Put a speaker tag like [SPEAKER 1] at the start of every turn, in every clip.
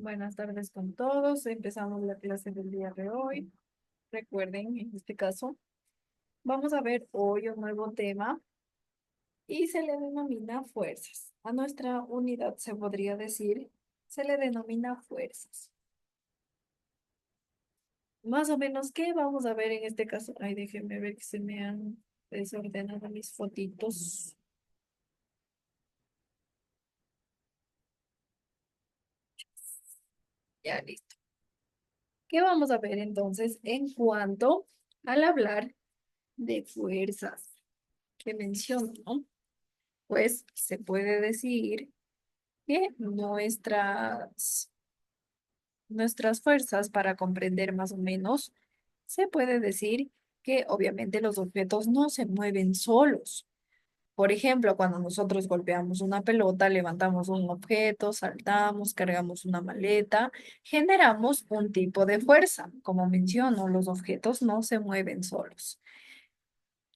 [SPEAKER 1] Buenas tardes con todos. Empezamos la clase del día de hoy. Recuerden, en este caso, vamos a ver hoy un nuevo tema y se le denomina fuerzas. A nuestra unidad se podría decir, se le denomina fuerzas. Más o menos, ¿qué vamos a ver en este caso? Ay, déjenme ver que se me han desordenado mis fotitos. Ya, listo. ¿Qué vamos a ver entonces en cuanto al hablar de fuerzas que menciono, ¿no? Pues se puede decir que nuestras fuerzas para comprender más o menos, se puede decir que obviamente los objetos no se mueven solos. Por ejemplo, cuando nosotros golpeamos una pelota, levantamos un objeto, saltamos, cargamos una maleta, generamos un tipo de fuerza. Como menciono, los objetos no se mueven solos.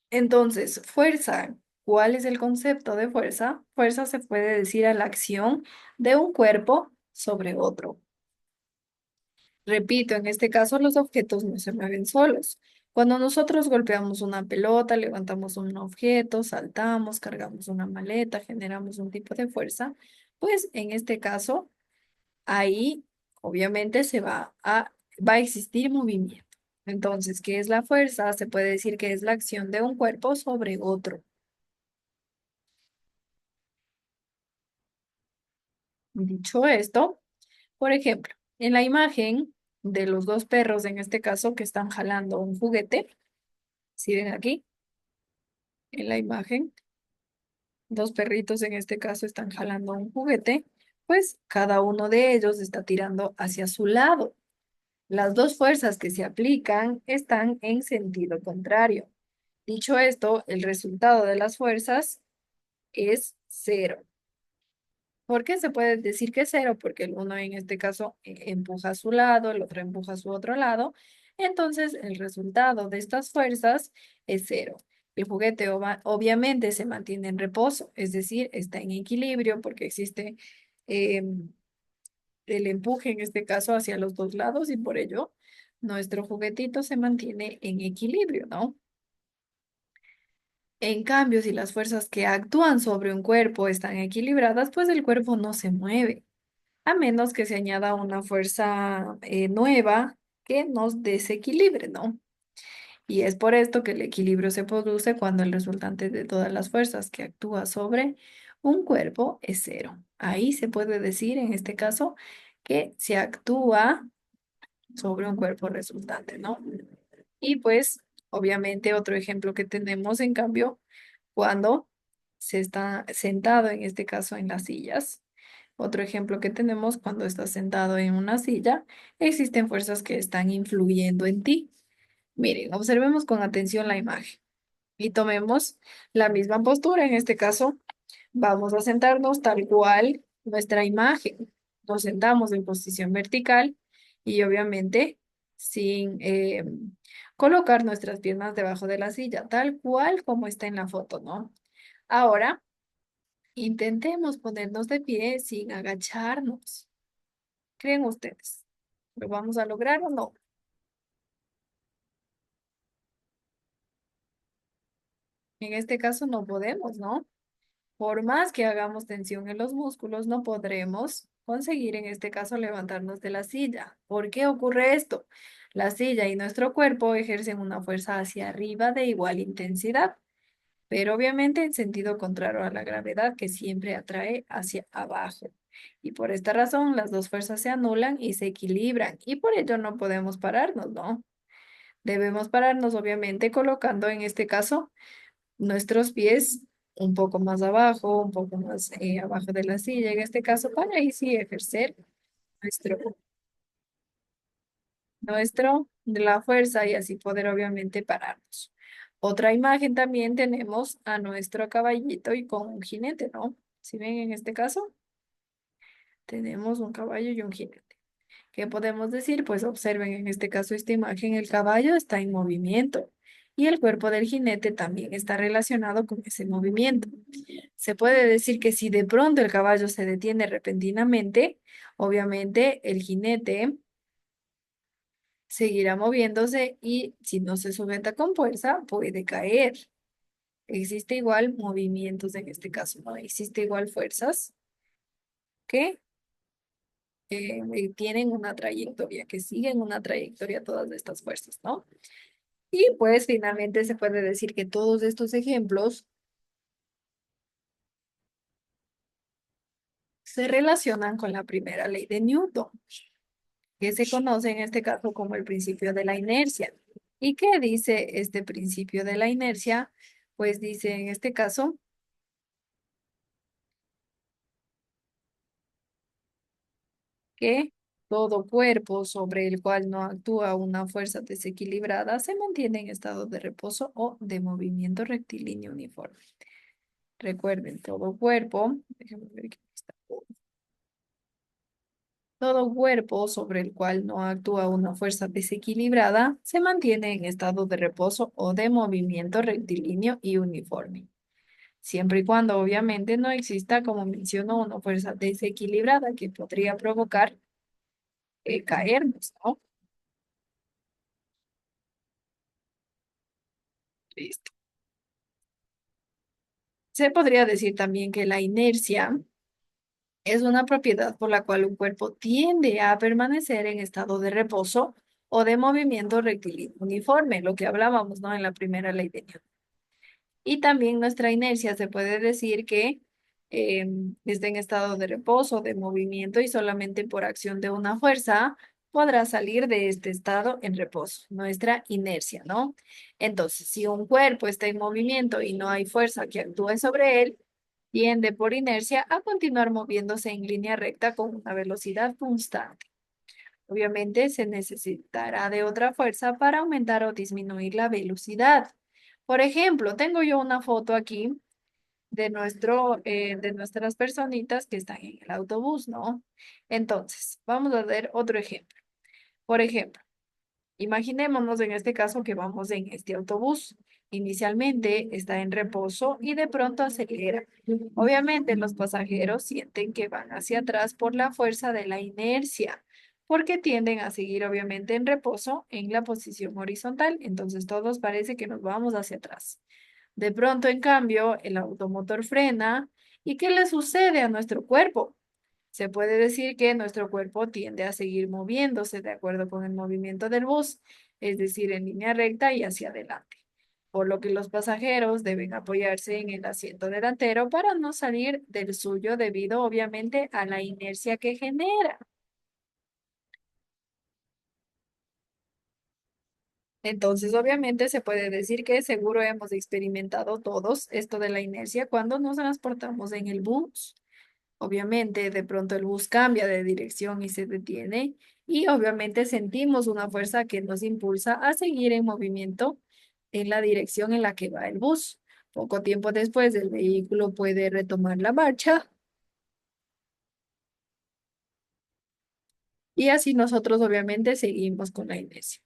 [SPEAKER 1] Entonces, fuerza. ¿Cuál es el concepto de fuerza? Fuerza se puede decir a la acción de un cuerpo sobre otro. Repito, en este caso los objetos no se mueven solos. Cuando nosotros golpeamos una pelota, levantamos un objeto, saltamos, cargamos una maleta, generamos un tipo de fuerza, pues en este caso, ahí obviamente va a existir movimiento. Entonces, ¿qué es la fuerza? Se puede decir que es la acción de un cuerpo sobre otro. Dicho esto, por ejemplo, en la imagen de los dos perros, en este caso, que están jalando un juguete, si ven aquí, en la imagen, dos perritos en este caso están jalando un juguete, pues cada uno de ellos está tirando hacia su lado. Las dos fuerzas que se aplican están en sentido contrario. Dicho esto, el resultado de las fuerzas es cero. ¿Por qué se puede decir que es cero? Porque el uno en este caso empuja a su lado, el otro empuja a su otro lado. Entonces, el resultado de estas fuerzas es cero. El juguete obviamente se mantiene en reposo, es decir, está en equilibrio porque existe el empuje en este caso hacia los dos lados y por ello nuestro juguetito se mantiene en equilibrio, ¿no? En cambio, si las fuerzas que actúan sobre un cuerpo están equilibradas, pues el cuerpo no se mueve a menos que se añada una fuerza nueva que nos desequilibre, ¿no? Y es por esto que el equilibrio se produce cuando el resultante de todas las fuerzas que actúa sobre un cuerpo es cero. Ahí se puede decir, en este caso, que se actúa sobre un cuerpo resultante, ¿no? Y pues, obviamente, otro ejemplo que tenemos, en cambio, cuando se está sentado, en este caso, en las sillas. Otro ejemplo que tenemos cuando estás sentado en una silla, existen fuerzas que están influyendo en ti. Miren, observemos con atención la imagen y tomemos la misma postura. En este caso, vamos a sentarnos tal cual nuestra imagen. Nos sentamos en posición vertical y obviamente sin colocar nuestras piernas debajo de la silla, tal cual como está en la foto, ¿no? Ahora, intentemos ponernos de pie sin agacharnos. ¿Creen ustedes? ¿Lo vamos a lograr o no? En este caso no podemos, ¿no? Por más que hagamos tensión en los músculos, no podremos conseguir en este caso levantarnos de la silla. ¿Por qué ocurre esto? La silla y nuestro cuerpo ejercen una fuerza hacia arriba de igual intensidad, pero obviamente en sentido contrario a la gravedad que siempre atrae hacia abajo. Y por esta razón las dos fuerzas se anulan y se equilibran y por ello no podemos pararnos, ¿no? Debemos pararnos, obviamente, colocando en este caso nuestros pies un poco más abajo, un poco más abajo de la silla, en este caso, para ahí sí ejercer nuestro, de la fuerza y así poder, obviamente, pararnos. Otra imagen también tenemos a nuestro caballito y con un jinete, ¿no? Si ven en este caso, tenemos un caballo y un jinete. ¿Qué podemos decir? Pues observen en este caso esta imagen, el caballo está en movimiento. y el cuerpo del jinete también está relacionado con ese movimiento. Se puede decir que si de pronto el caballo se detiene repentinamente, obviamente el jinete seguirá moviéndose y si no se sujeta con fuerza, puede caer. Existe igual movimientos en este caso, ¿no? Existe igual fuerzas que tienen una trayectoria, que siguen una trayectoria todas estas fuerzas, ¿no? Y pues finalmente se puede decir que todos estos ejemplos se relacionan con la primera ley de Newton, que se conoce en este caso como el principio de la inercia. ¿Y qué dice este principio de la inercia? Pues dice en este caso que todo cuerpo sobre el cual no actúa una fuerza desequilibrada se mantiene en estado de reposo o de movimiento rectilíneo uniforme. Recuerden, todo cuerpo, déjenme ver aquí está. Todo cuerpo sobre el cual no actúa una fuerza desequilibrada se mantiene en estado de reposo o de movimiento rectilíneo y uniforme, siempre y cuando obviamente no exista, como menciono, una fuerza desequilibrada que podría provocar caernos, ¿no? Listo. Se podría decir también que la inercia es una propiedad por la cual un cuerpo tiende a permanecer en estado de reposo o de movimiento rectilíneo uniforme, lo que hablábamos, ¿no? En la primera ley de Newton. Y también nuestra inercia se puede decir que está en estado de reposo, de movimiento y solamente por acción de una fuerza podrá salir de este estado en reposo, nuestra inercia, ¿no? Entonces, si un cuerpo está en movimiento y no hay fuerza que actúe sobre él, tiende por inercia a continuar moviéndose en línea recta con una velocidad constante. Obviamente se necesitará de otra fuerza para aumentar o disminuir la velocidad. Por ejemplo, tengo yo una foto aquí de nuestras personitas que están en el autobús, ¿no? Entonces, vamos a ver otro ejemplo. Por ejemplo, imaginémonos en este caso que vamos en este autobús. Inicialmente está en reposo y de pronto acelera. Obviamente los pasajeros sienten que van hacia atrás por la fuerza de la inercia, porque tienden a seguir obviamente en reposo en la posición horizontal. Entonces todos parece que nos vamos hacia atrás. De pronto, en cambio, el automotor frena. ¿Y qué le sucede a nuestro cuerpo? Se puede decir que nuestro cuerpo tiende a seguir moviéndose de acuerdo con el movimiento del bus, es decir, en línea recta y hacia adelante, por lo que los pasajeros deben apoyarse en el asiento delantero para no salir del suyo debido obviamente a la inercia que genera. Entonces, obviamente se puede decir que seguro hemos experimentado todos esto de la inercia cuando nos transportamos en el bus. Obviamente, de pronto el bus cambia de dirección y se detiene y obviamente sentimos una fuerza que nos impulsa a seguir en movimiento en la dirección en la que va el bus. Poco tiempo después, el vehículo puede retomar la marcha y así nosotros obviamente seguimos con la inercia.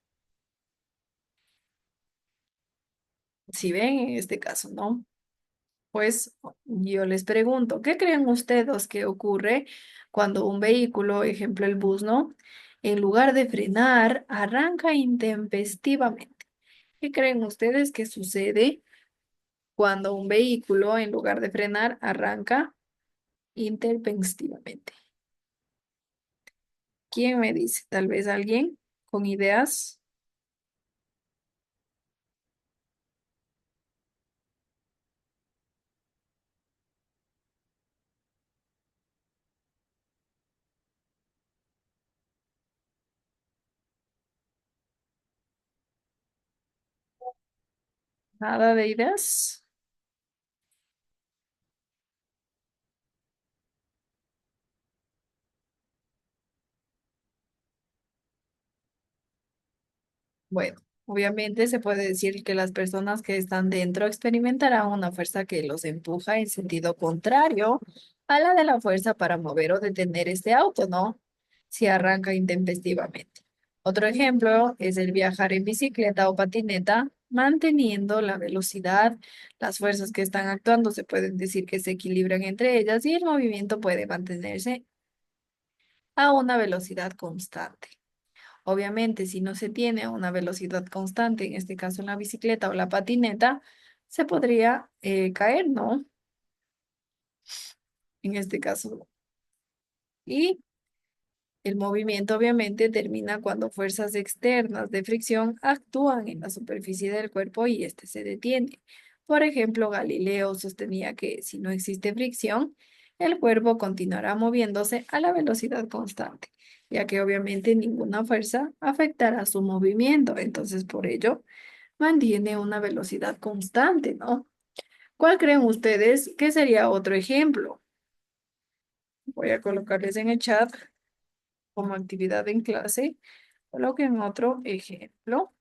[SPEAKER 1] Si ven en este caso, ¿no? Pues yo les pregunto, ¿qué creen ustedes que ocurre cuando un vehículo, ejemplo el bus, ¿no? En lugar de frenar, arranca intempestivamente? ¿Qué creen ustedes que sucede cuando un vehículo, en lugar de frenar, arranca intempestivamente? ¿Quién me dice? Tal vez alguien con ideas. Nada de ideas. Bueno, obviamente se puede decir que las personas que están dentro experimentarán una fuerza que los empuja en sentido contrario a la de la fuerza para mover o detener este auto, ¿no? Si arranca intempestivamente. Otro ejemplo es el viajar en bicicleta o patineta. manteniendo la velocidad. Las fuerzas que están actuando se pueden decir que se equilibran entre ellas y el movimiento puede mantenerse a una velocidad constante. Obviamente, si no se tiene una velocidad constante, en este caso en la bicicleta o la patineta, se podría caer, ¿no? En este caso. Y el movimiento obviamente termina cuando fuerzas externas de fricción actúan en la superficie del cuerpo y éste se detiene. Por ejemplo, Galileo sostenía que si no existe fricción, el cuerpo continuará moviéndose a la velocidad constante, ya que obviamente ninguna fuerza afectará su movimiento. Entonces, por ello, mantiene una velocidad constante, ¿no? ¿Cuál creen ustedes que sería otro ejemplo? Voy a colocarles en el chat como actividad en clase. Coloquen otro ejemplo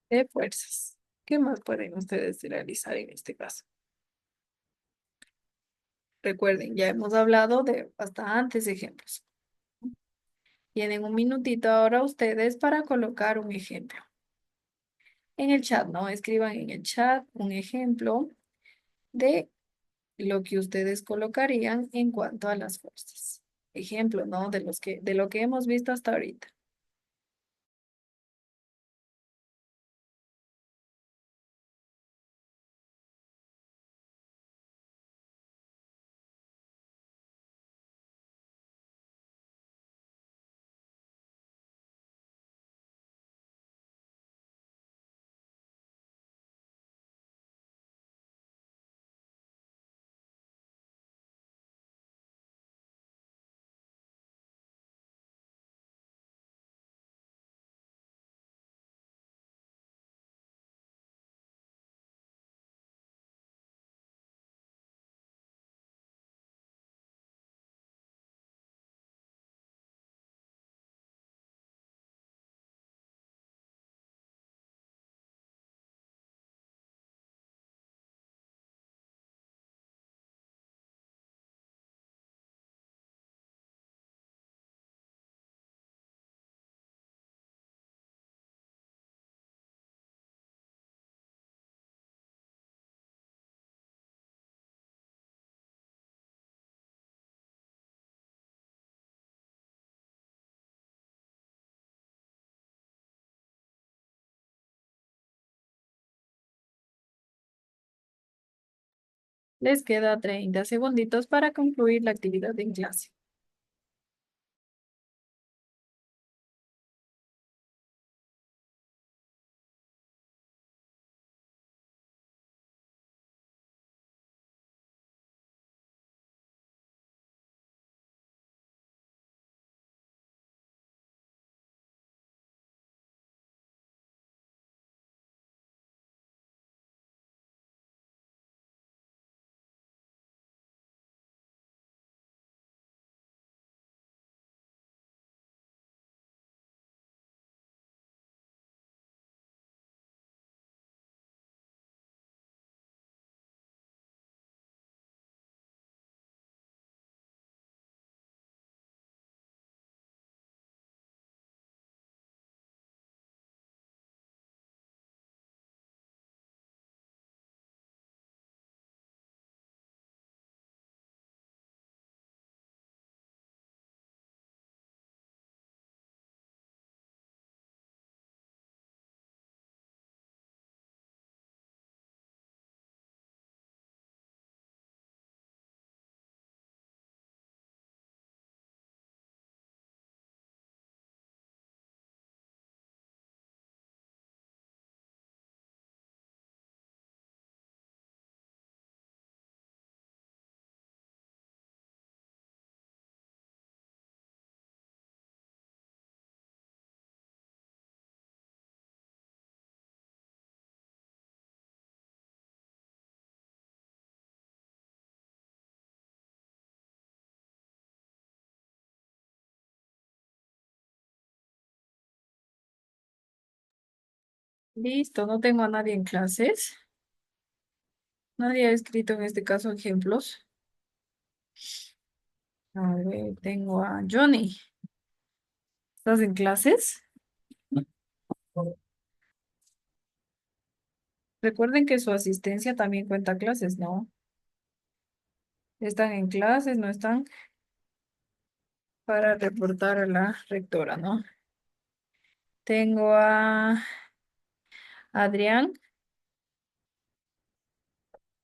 [SPEAKER 1] de fuerzas. ¿Qué más pueden ustedes realizar en este caso? Recuerden, ya hemos hablado de bastantes ejemplos. Tienen un minutito ahora ustedes para colocar un ejemplo. En el chat, ¿no? Escriban en el chat un ejemplo de lo que ustedes colocarían en cuanto a las fuerzas. Ejemplo, ¿no? De lo que hemos visto hasta ahorita. Les queda 30 segunditos para concluir la actividad en clase. Listo, no tengo a nadie en clases. Nadie ha escrito en este caso ejemplos. A ver, tengo a Johnny. ¿Estás en clases? Recuerden que su asistencia también cuenta clases, ¿no? Están en clases, no están para reportar a la rectora, ¿no? Tengo a Adrián.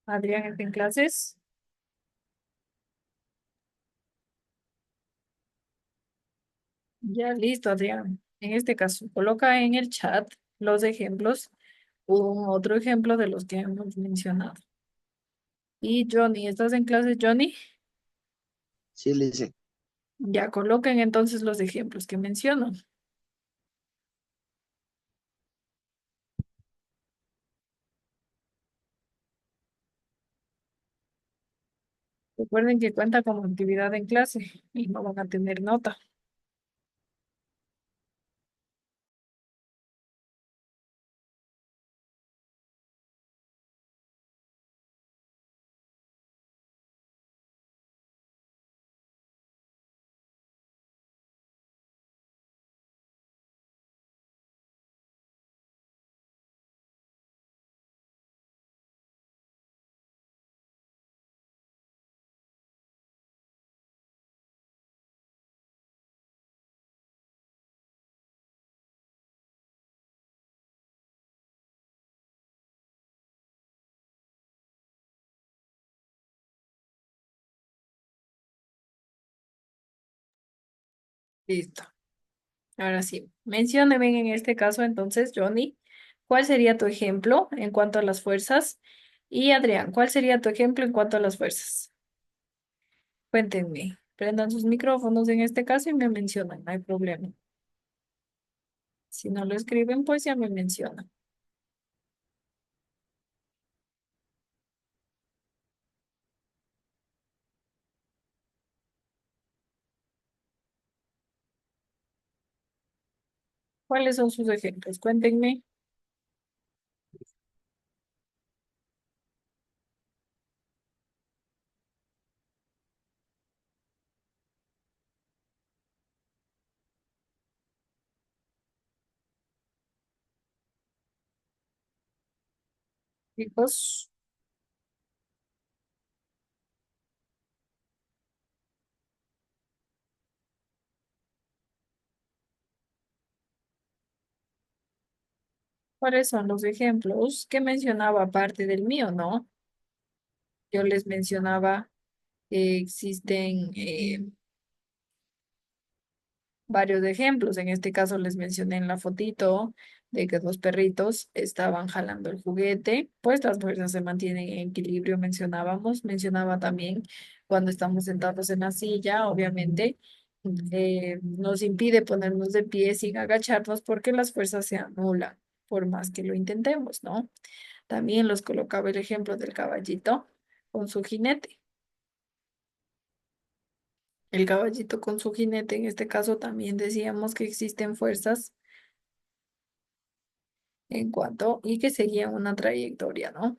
[SPEAKER 1] Adrián está en clases. Ya listo, Adrián. En este caso, coloca en el chat los ejemplos, un otro ejemplo de los que hemos mencionado. Y Johnny, ¿estás en clases, Johnny?
[SPEAKER 2] Sí, Lice.
[SPEAKER 1] Ya coloquen entonces los ejemplos que menciono. Recuerden que cuenta como actividad en clase y no van a tener nota. Listo. Ahora sí, mencióneme en este caso entonces, Johnny, ¿cuál sería tu ejemplo en cuanto a las fuerzas? Y Adrián, ¿cuál sería tu ejemplo en cuanto a las fuerzas? Cuéntenme. Prendan sus micrófonos en este caso y me mencionan, no hay problema. Si no lo escriben, pues ya me mencionan. ¿Cuáles son sus ejemplos? Cuéntenme, chicos, ¿cuáles son los ejemplos que mencionaba aparte del mío, no? Yo les mencionaba que existen varios ejemplos. En este caso les mencioné en la fotito de que dos perritos estaban jalando el juguete, pues las fuerzas se mantienen en equilibrio, mencionábamos. Mencionaba también cuando estamos sentados en la silla, obviamente, nos impide ponernos de pie sin agacharnos porque las fuerzas se anulan, por más que lo intentemos, ¿no? También los colocaba el ejemplo del caballito con su jinete. El caballito con su jinete, en este caso también decíamos que existen fuerzas en cuanto y que seguían una trayectoria, ¿no?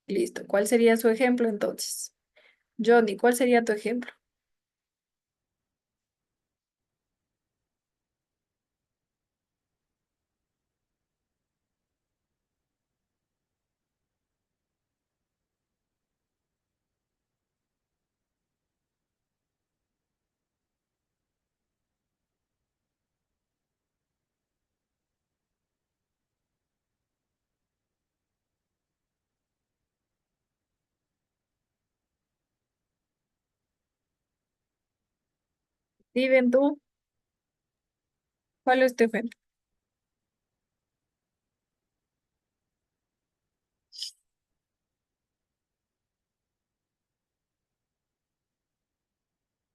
[SPEAKER 1] Listo. ¿Cuál sería su ejemplo entonces? Johnny, ¿cuál sería tu ejemplo? Steven, tú, ¿cuál es tu ejemplo?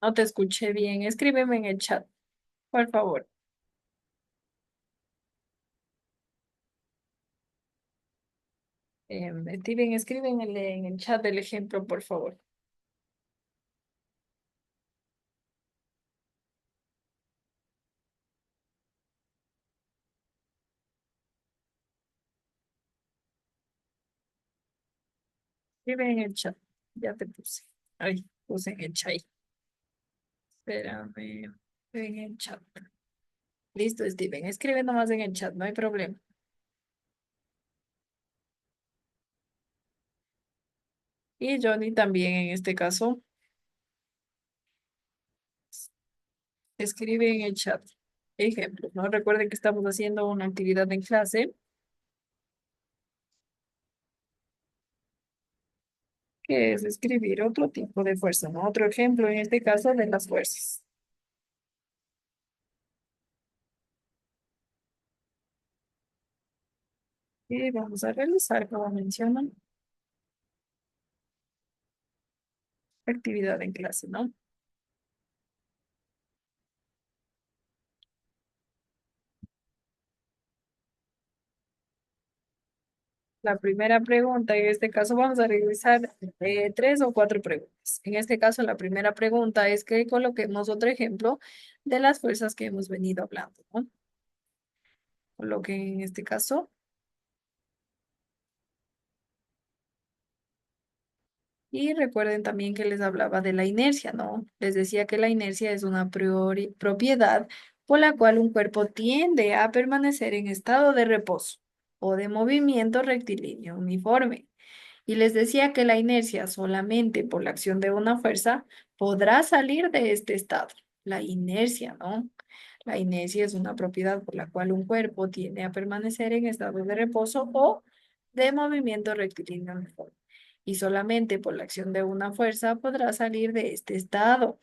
[SPEAKER 1] No te escuché bien. Escríbeme en el chat, por favor. Steven, escríbeme en el chat del ejemplo, por favor. Escribe en el chat. Ya te puse. Ay, puse en el chat. Espérame. En el chat. Listo, Steven. Escribe nomás en el chat, no hay problema. Y Johnny también en este caso. Escribe en el chat. Ejemplo, ¿no? Recuerden que estamos haciendo una actividad en clase, que es escribir otro tipo de fuerza, ¿no? Otro ejemplo en este caso de las fuerzas. Y vamos a realizar, como mencionan, actividad en clase, ¿no? La primera pregunta, en este caso vamos a realizar tres o cuatro preguntas. En este caso, la primera pregunta es que coloquemos otro ejemplo de las fuerzas que hemos venido hablando, ¿no? Coloquen en este caso. Y recuerden también que les hablaba de la inercia, ¿no? Les decía que la inercia es una propiedad por la cual un cuerpo tiende a permanecer en estado de reposo o de movimiento rectilíneo uniforme. Y les decía que la inercia solamente por la acción de una fuerza podrá salir de este estado. La inercia, ¿no? La inercia es una propiedad por la cual un cuerpo tiende a permanecer en estado de reposo o de movimiento rectilíneo uniforme. Y solamente por la acción de una fuerza podrá salir de este estado.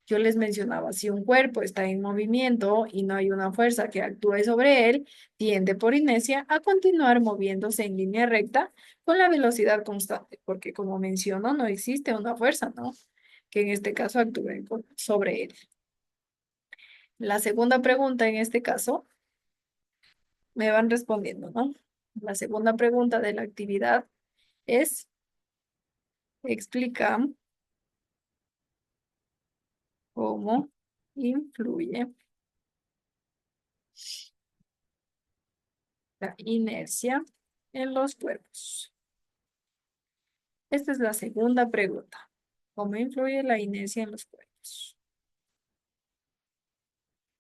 [SPEAKER 1] Yo les mencionaba, si un cuerpo está en movimiento y no hay una fuerza que actúe sobre él, tiende por inercia a continuar moviéndose en línea recta con la velocidad constante, porque como menciono, no existe una fuerza, ¿no? Que en este caso actúe sobre él. La segunda pregunta en este caso, me van respondiendo, ¿no? La segunda pregunta de la actividad es, explica cómo influye la inercia en los cuerpos. Esta es la segunda pregunta. ¿Cómo influye la inercia en los cuerpos?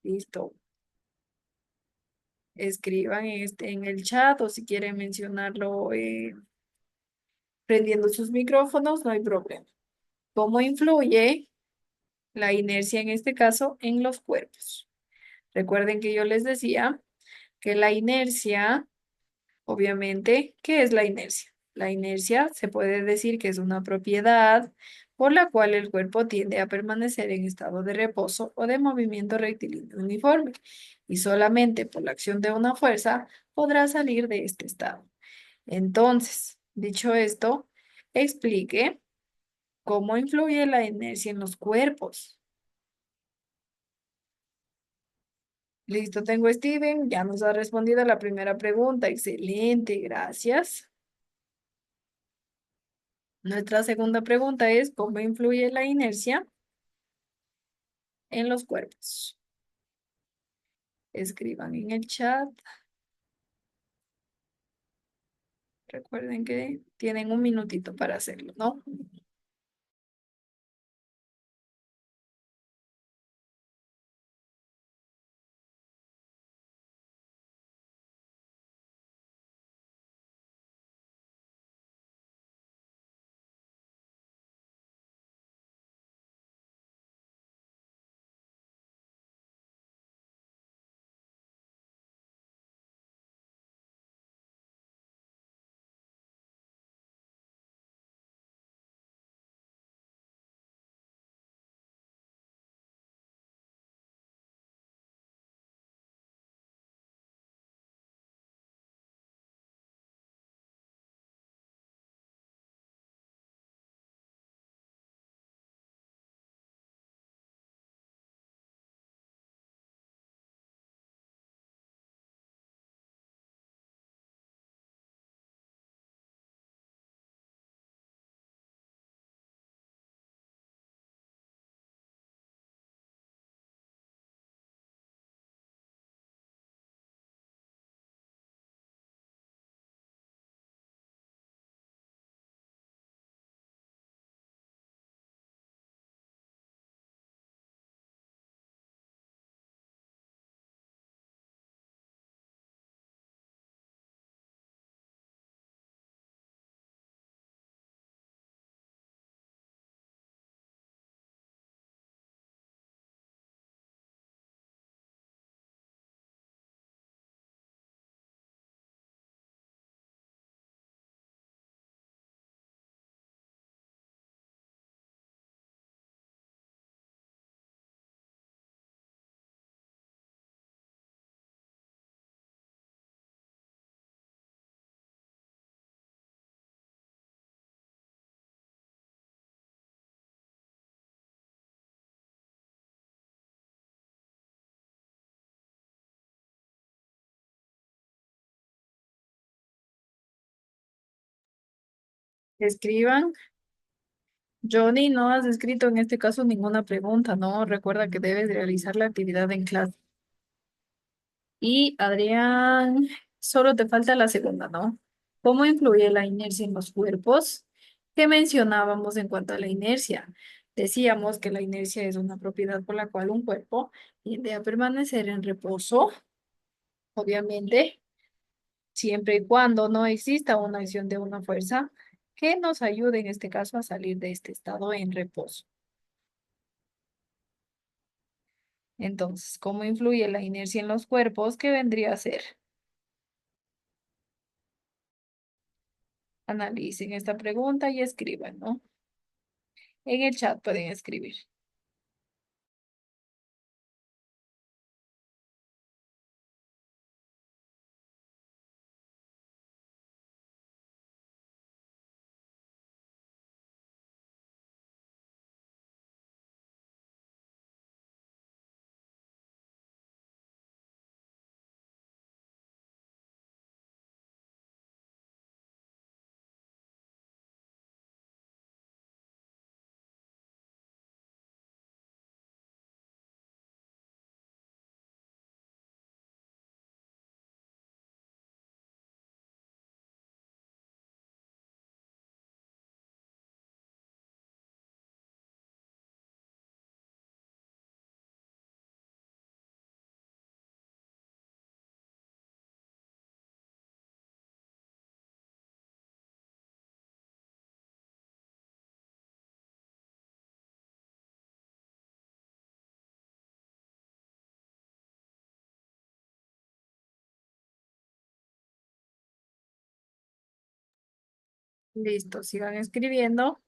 [SPEAKER 1] Listo. Escriban en el chat o si quieren mencionarlo prendiendo sus micrófonos, no hay problema. ¿Cómo influye la inercia en este caso en los cuerpos? Recuerden que yo les decía que la inercia, obviamente, ¿qué es la inercia? La inercia se puede decir que es una propiedad por la cual el cuerpo tiende a permanecer en estado de reposo o de movimiento rectilíneo uniforme y solamente por la acción de una fuerza podrá salir de este estado. Entonces, dicho esto, explique cómo influye la inercia en los cuerpos. Listo, tengo a Steven, ya nos ha respondido a la primera pregunta. Excelente, gracias. Nuestra segunda pregunta es, ¿cómo influye la inercia en los cuerpos? Escriban en el chat. Recuerden que tienen un minutito para hacerlo, ¿no? Escriban. Johnny, no has escrito en este caso ninguna pregunta, ¿no? Recuerda que debes realizar la actividad en clase. Y Adrián, solo te falta la segunda, ¿no? ¿Cómo influye la inercia en los cuerpos? ¿Qué mencionábamos en cuanto a la inercia? Decíamos que la inercia es una propiedad por la cual un cuerpo tiende a permanecer en reposo, obviamente, siempre y cuando no exista una acción de una fuerza que nos ayude en este caso a salir de este estado en reposo. Entonces, ¿cómo influye la inercia en los cuerpos? ¿Qué vendría a ser? Analicen esta pregunta y escriban, ¿no? En el chat pueden escribir. Listo, sigan escribiendo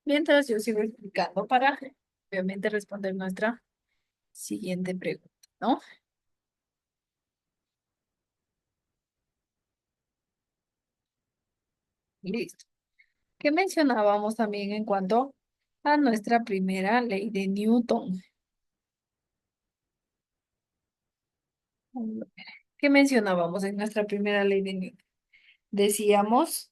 [SPEAKER 1] mientras yo sigo explicando para, obviamente, responder nuestra siguiente pregunta, ¿no? Listo. ¿Qué mencionábamos también en cuanto a nuestra primera ley de Newton? ¿Qué mencionábamos en nuestra primera ley de Newton? Decíamos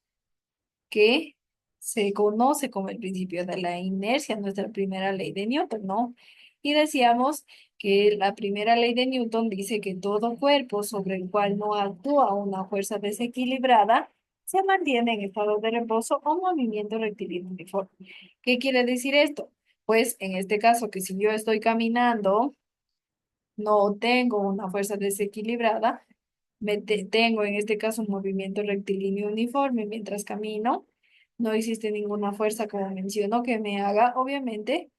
[SPEAKER 1] que se conoce como el principio de la inercia, nuestra primera ley de Newton, ¿no? Y decíamos que la primera ley de Newton dice que todo cuerpo sobre el cual no actúa una fuerza desequilibrada se mantiene en estado de reposo o movimiento rectilíneo uniforme. ¿Qué quiere decir esto? Pues en este caso, que si yo estoy caminando, no tengo una fuerza desequilibrada, tengo en este caso un movimiento rectilíneo uniforme mientras camino. No existe ninguna fuerza, como menciono, que me haga, obviamente,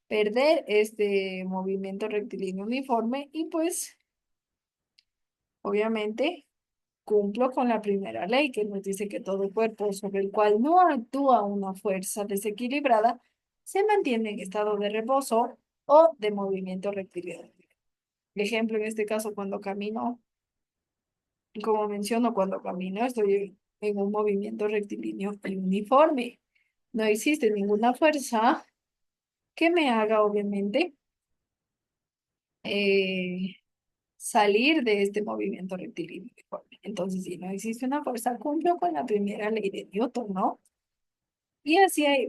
[SPEAKER 1] perder este movimiento rectilíneo uniforme y pues, obviamente, cumplo con la primera ley que nos dice que todo cuerpo sobre el cual no actúa una fuerza desequilibrada se mantiene en estado de reposo o de movimiento rectilíneo. Ejemplo, en este caso, cuando camino. Como menciono, cuando camino estoy en un movimiento rectilíneo y uniforme. No existe ninguna fuerza que me haga, obviamente, eh, salir de este movimiento rectilíneo uniforme. Entonces, si no existe una fuerza, cumplo con la primera ley de Newton, ¿no? Y así hay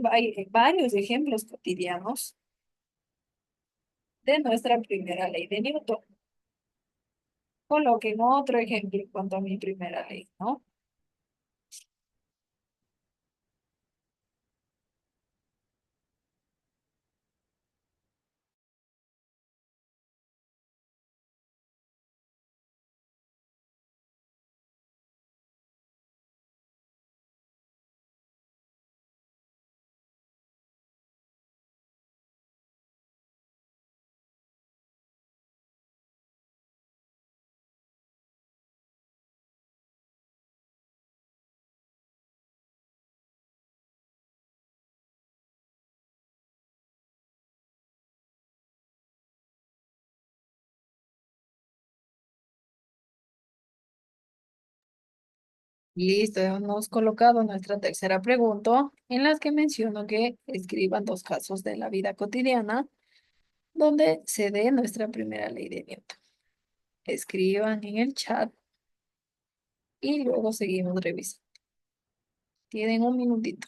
[SPEAKER 1] varios ejemplos cotidianos de nuestra primera ley de Newton. Coloquen otro ejemplo en cuanto a mi primera ley, ¿no? Listo, hemos colocado nuestra tercera pregunta, en las que menciono que escriban dos casos de la vida cotidiana donde se dé nuestra primera ley de Newton. Escriban en el chat y luego seguimos revisando. Tienen un minutito.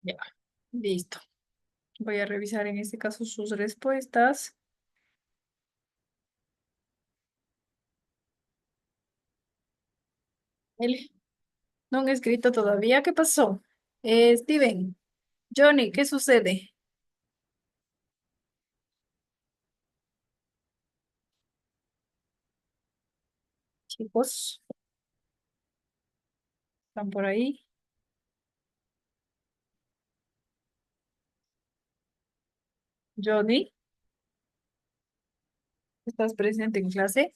[SPEAKER 1] Ya, listo. Voy a revisar en este caso sus respuestas. Él no han escrito todavía. ¿Qué pasó? Steven, Johnny, ¿qué sucede? Chicos, ¿están por ahí? Johnny, ¿estás presente en clase?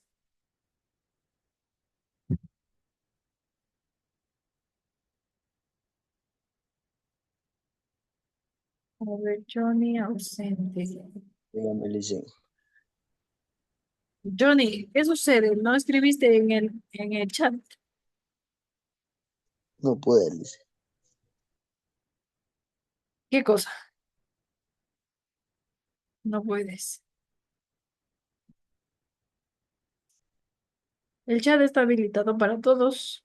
[SPEAKER 1] A ver, Johnny, ausente.
[SPEAKER 2] Dígame, Licen.
[SPEAKER 1] Johnny, ¿qué sucede? ¿No escribiste en el chat?
[SPEAKER 2] No puede, Licen.
[SPEAKER 1] ¿Qué cosa? No puedes. El chat está habilitado para todos,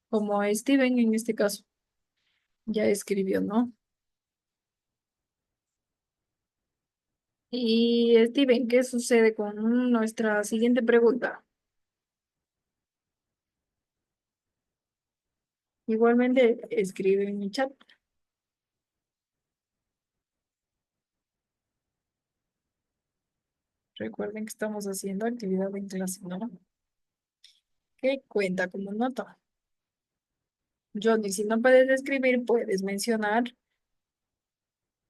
[SPEAKER 1] como Steven en este caso. Ya escribió, ¿no? Y Steven, ¿qué sucede con nuestra siguiente pregunta? Igualmente escribe en el chat. Recuerden que estamos haciendo actividad en clase, ¿no? ¿Qué cuenta como nota? Johnny, si no puedes escribir, puedes mencionar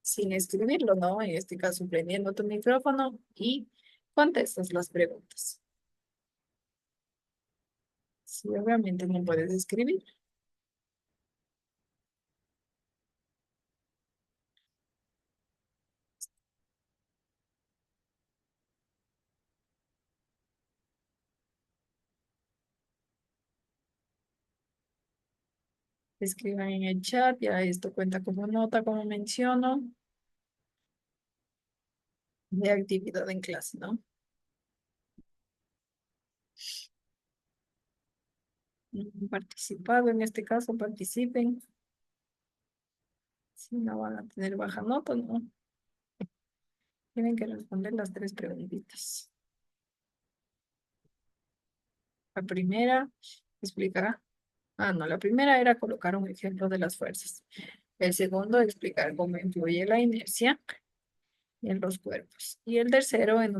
[SPEAKER 1] sin escribirlo, ¿no? En este caso, prendiendo tu micrófono y contestas las preguntas. Si obviamente no puedes escribir, escriban en el chat, ya esto cuenta como nota, como menciono, de actividad en clase, ¿no? No han participado, en este caso, participen. Si no van a tener baja nota, ¿no? Tienen que responder las tres preguntitas. La primera, explicar. Ah, no, la primera era colocar un ejemplo de las fuerzas. El segundo, explicar cómo influye la inercia en los cuerpos. Y el tercero, en